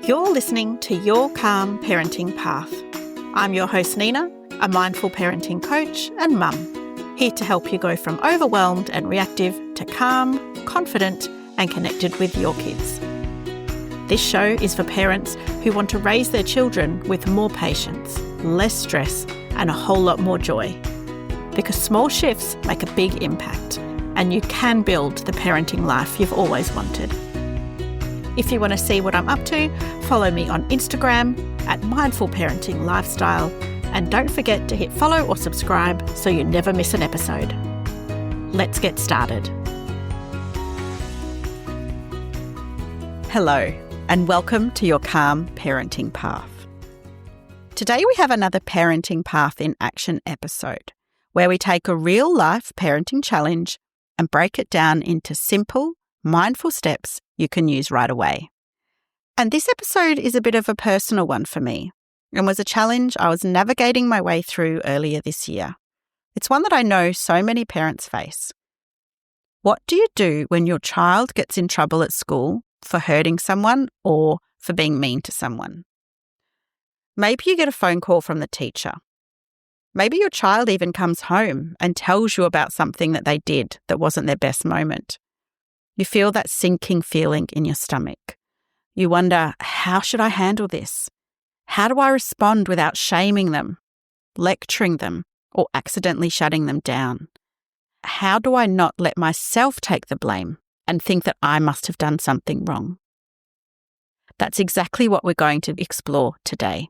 You're listening to Your Calm Parenting Path. I'm your host Nina, a mindful parenting coach and mum, here to help you go from overwhelmed and reactive to calm, confident and connected with your kids. This show is for parents who want to raise their children with more patience, less stress and a whole lot more joy. Because small shifts make a big impact and you can build the parenting life you've always wanted. If you want to see what I'm up to, follow me on Instagram at Mindful Parenting Lifestyle, and don't forget to hit follow or subscribe so you never miss an episode. Let's get started. Hello, and welcome to Your Calm Parenting Path. Today we have another Parenting Path in Action episode, where we take a real-life parenting challenge and break it down into simple, mindful steps you can use right away. And this episode is a bit of a personal one for me and was a challenge I was navigating my way through earlier this year. It's one that I know so many parents face. What do you do when your child gets in trouble at school for hurting someone or for being mean to someone? Maybe you get a phone call from the teacher. Maybe your child even comes home and tells you about something that they did that wasn't their best moment. You feel that sinking feeling in your stomach. You wonder, how should I handle this? How do I respond without shaming them, lecturing them, or accidentally shutting them down? How do I not let myself take the blame and think that I must have done something wrong? That's exactly what we're going to explore today.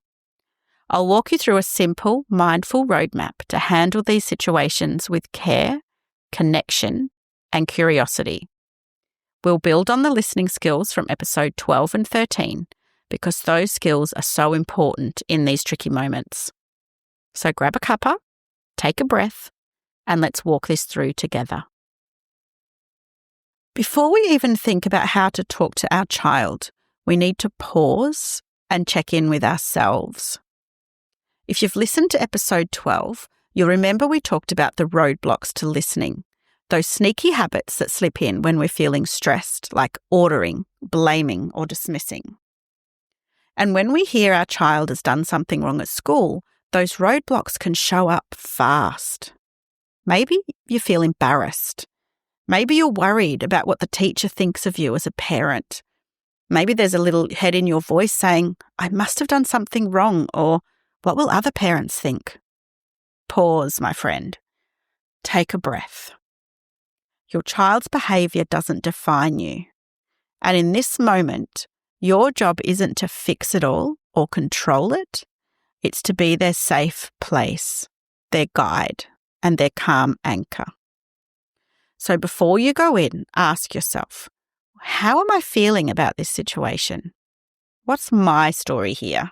I'll walk you through a simple, mindful roadmap to handle these situations with care, connection, and curiosity. We'll build on the listening skills from episode 12 and 13 because those skills are so important in these tricky moments. So grab a cuppa, take a breath, and let's walk this through together. Before we even think about how to talk to our child, we need to pause and check in with ourselves. If you've listened to episode 12, you'll remember we talked about the roadblocks to listening. Those sneaky habits that slip in when we're feeling stressed, like ordering, blaming, or dismissing. And when we hear our child has done something wrong at school, those roadblocks can show up fast. Maybe you feel embarrassed. Maybe you're worried about what the teacher thinks of you as a parent. Maybe there's a little head in your voice saying, I must have done something wrong, or what will other parents think? Pause, my friend. Take a breath. Your child's behaviour doesn't define you. And in this moment, your job isn't to fix it all or control it. It's to be their safe place, their guide, and their calm anchor. So before you go in, ask yourself, how am I feeling about this situation? What's my story here?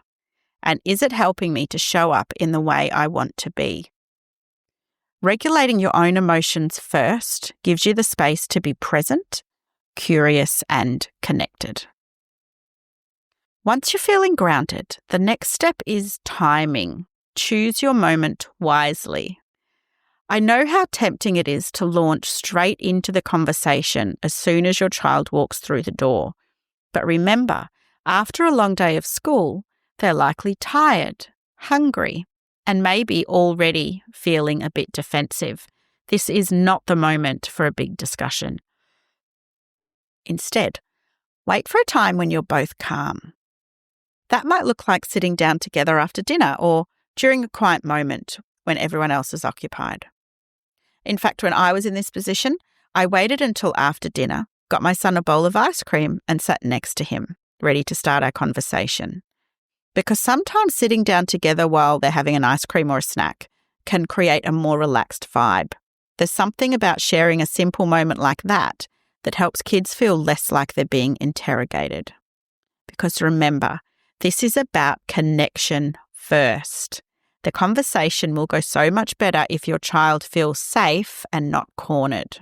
And is it helping me to show up in the way I want to be? Regulating your own emotions first gives you the space to be present, curious, and connected. Once you're feeling grounded, the next step is timing. Choose your moment wisely. I know how tempting it is to launch straight into the conversation as soon as your child walks through the door. But remember, after a long day of school, they're likely tired, hungry, and maybe already feeling a bit defensive. This is not the moment for a big discussion. Instead, wait for a time when you're both calm. That might look like sitting down together after dinner or during a quiet moment when everyone else is occupied. In fact, when I was in this position, I waited until after dinner, got my son a bowl of ice cream and sat next to him, ready to start our conversation. Because sometimes sitting down together while they're having an ice cream or a snack can create a more relaxed vibe. There's something about sharing a simple moment like that that helps kids feel less like they're being interrogated. Because remember, this is about connection first. The conversation will go so much better if your child feels safe and not cornered.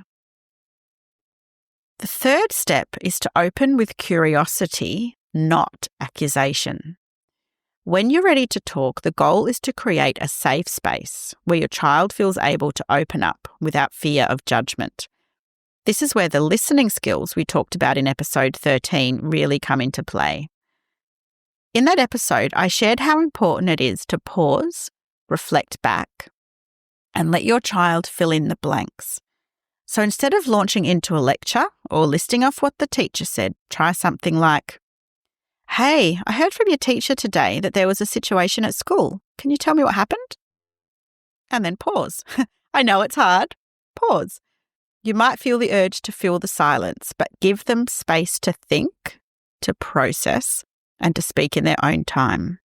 The third step is to open with curiosity, not accusation. When you're ready to talk, the goal is to create a safe space where your child feels able to open up without fear of judgment. This is where the listening skills we talked about in episode 13 really come into play. In that episode, I shared how important it is to pause, reflect back, and let your child fill in the blanks. So instead of launching into a lecture or listing off what the teacher said, try something like, "Hey, I heard from your teacher today that there was a situation at school. Can you tell me what happened?" And then pause. I know it's hard. Pause. You might feel the urge to fill the silence, but give them space to think, to process, and to speak in their own time.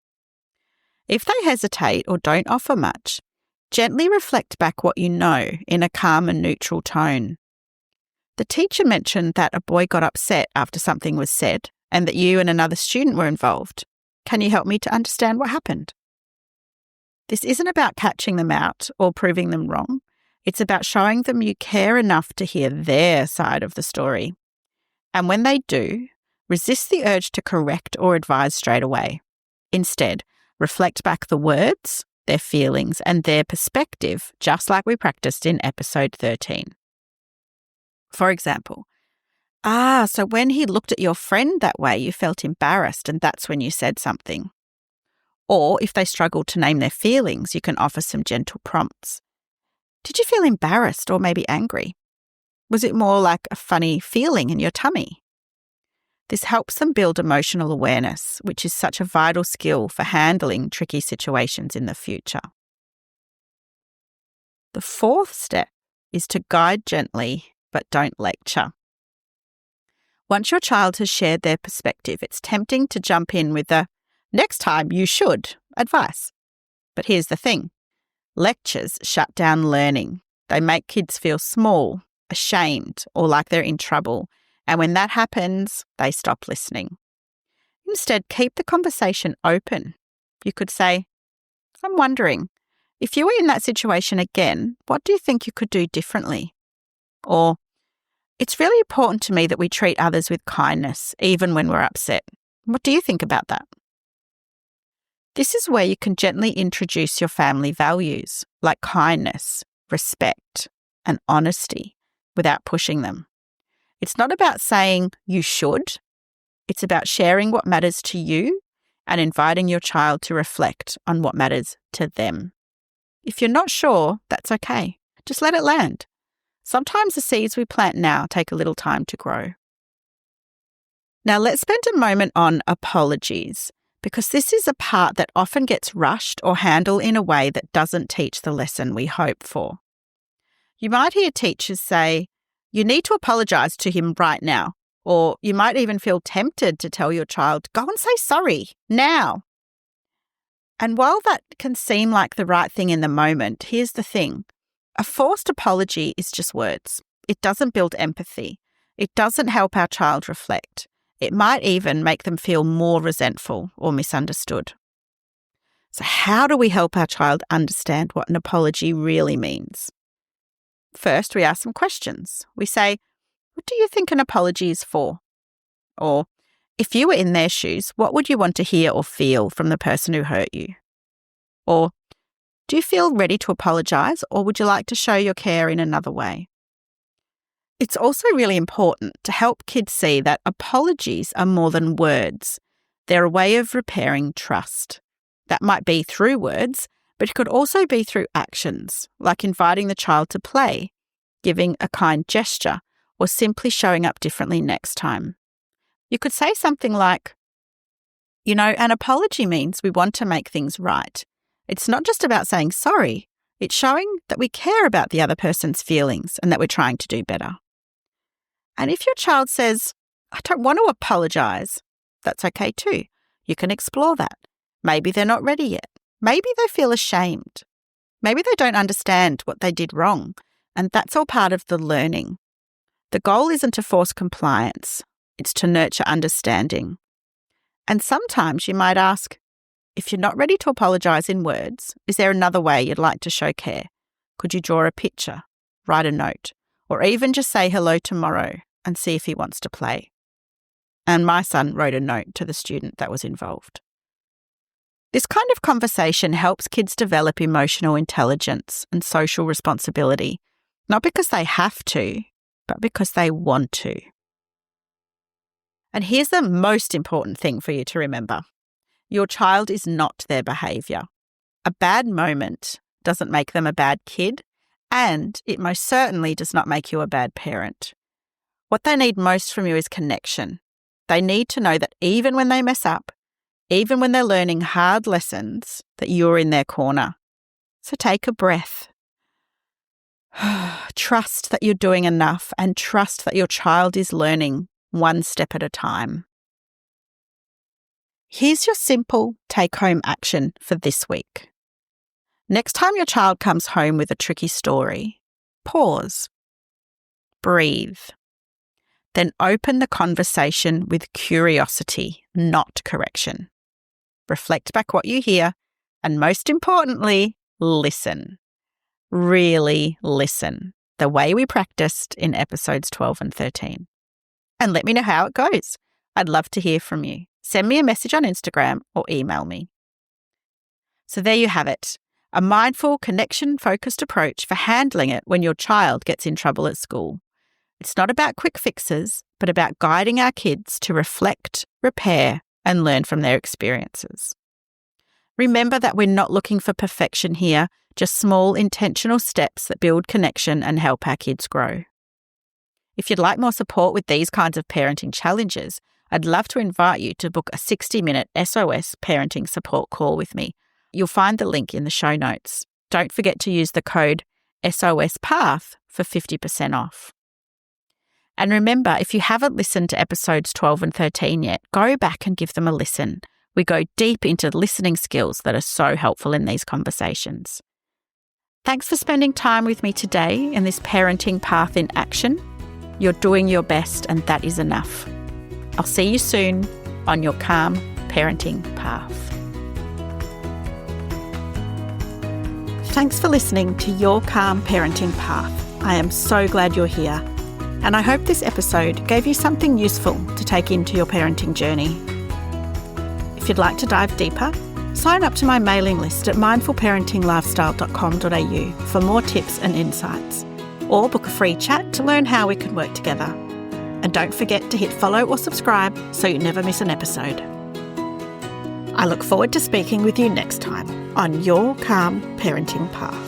If they hesitate or don't offer much, gently reflect back what you know in a calm and neutral tone. The teacher mentioned that a boy got upset after something was said and that you and another student were involved. Can you help me to understand what happened? This isn't about catching them out or proving them wrong. It's about showing them you care enough to hear their side of the story. And when they do, resist the urge to correct or advise straight away. Instead, reflect back the words, their feelings, and their perspective, just like we practiced in episode 13. For example, so when he looked at your friend that way, you felt embarrassed, and that's when you said something. Or if they struggle to name their feelings, you can offer some gentle prompts. Did you feel embarrassed or maybe angry? Was it more like a funny feeling in your tummy? This helps them build emotional awareness, which is such a vital skill for handling tricky situations in the future. The fourth step is to guide gently, but don't lecture. Once your child has shared their perspective, it's tempting to jump in with the "next time you should" advice. But here's the thing. Lectures shut down learning. They make kids feel small, ashamed, or like they're in trouble. And when that happens, they stop listening. Instead, keep the conversation open. You could say, "I'm wondering, if you were in that situation again, what do you think you could do differently?" Or, "It's really important to me that we treat others with kindness, even when we're upset. What do you think about that?" This is where you can gently introduce your family values, like kindness, respect, and honesty, without pushing them. It's not about saying you should. It's about sharing what matters to you and inviting your child to reflect on what matters to them. If you're not sure, that's okay. Just let it land. Sometimes the seeds we plant now take a little time to grow. Now let's spend a moment on apologies, because this is a part that often gets rushed or handled in a way that doesn't teach the lesson we hope for. You might hear teachers say, "You need to apologise to him right now." Or you might even feel tempted to tell your child, "Go and say sorry now." And while that can seem like the right thing in the moment, here's the thing. A forced apology is just words. It doesn't build empathy. It doesn't help our child reflect. It might even make them feel more resentful or misunderstood. So how do we help our child understand what an apology really means? First, we ask some questions. We say, "What do you think an apology is for?" Or, "If you were in their shoes, what would you want to hear or feel from the person who hurt you?" Or, "Do you feel ready to apologise, or would you like to show your care in another way?" It's also really important to help kids see that apologies are more than words. They're a way of repairing trust. That might be through words, but it could also be through actions, like inviting the child to play, giving a kind gesture, or simply showing up differently next time. You could say something like, "An apology means we want to make things right. It's not just about saying sorry. It's showing that we care about the other person's feelings and that we're trying to do better." And if your child says, "I don't want to apologise," that's okay too. You can explore that. Maybe they're not ready yet. Maybe they feel ashamed. Maybe they don't understand what they did wrong. And that's all part of the learning. The goal isn't to force compliance. It's to nurture understanding. And sometimes you might ask, if you're not ready to apologise in words, is there another way you'd like to show care? Could you draw a picture, write a note, or even just say hello tomorrow and see if he wants to play? And my son wrote a note to the student that was involved. This kind of conversation helps kids develop emotional intelligence and social responsibility, not because they have to, but because they want to. And here's the most important thing for you to remember. Your child is not their behaviour. A bad moment doesn't make them a bad kid, and it most certainly does not make you a bad parent. What they need most from you is connection. They need to know that even when they mess up, even when they're learning hard lessons, that you're in their corner. So take a breath. Trust that you're doing enough and trust that your child is learning one step at a time. Here's your simple take-home action for this week. Next time your child comes home with a tricky story, pause, breathe, then open the conversation with curiosity, not correction. Reflect back what you hear, and most importantly, listen. Really listen, the way we practiced in episodes 12 and 13. And let me know how it goes. I'd love to hear from you. Send me a message on Instagram or email me. So there you have it, a mindful, connection-focused approach for handling it when your child gets in trouble at school. It's not about quick fixes, but about guiding our kids to reflect, repair, and learn from their experiences. Remember that we're not looking for perfection here, just small intentional steps that build connection and help our kids grow. If you'd like more support with these kinds of parenting challenges, I'd love to invite you to book a 60-minute SOS parenting support call with me. You'll find the link in the show notes. Don't forget to use the code SOSPATH for 50% off. And remember, if you haven't listened to episodes 12 and 13 yet, go back and give them a listen. We go deep into listening skills that are so helpful in these conversations. Thanks for spending time with me today in this parenting path in action. You're doing your best, and that is enough. I'll see you soon on your calm parenting path. Thanks for listening to Your Calm Parenting Path. I am so glad you're here, and I hope this episode gave you something useful to take into your parenting journey. If you'd like to dive deeper, sign up to my mailing list at mindfulparentinglifestyle.com.au for more tips and insights, or book a free chat to learn how we can work together. And don't forget to hit follow or subscribe so you never miss an episode. I look forward to speaking with you next time on Your Calm Parenting Path.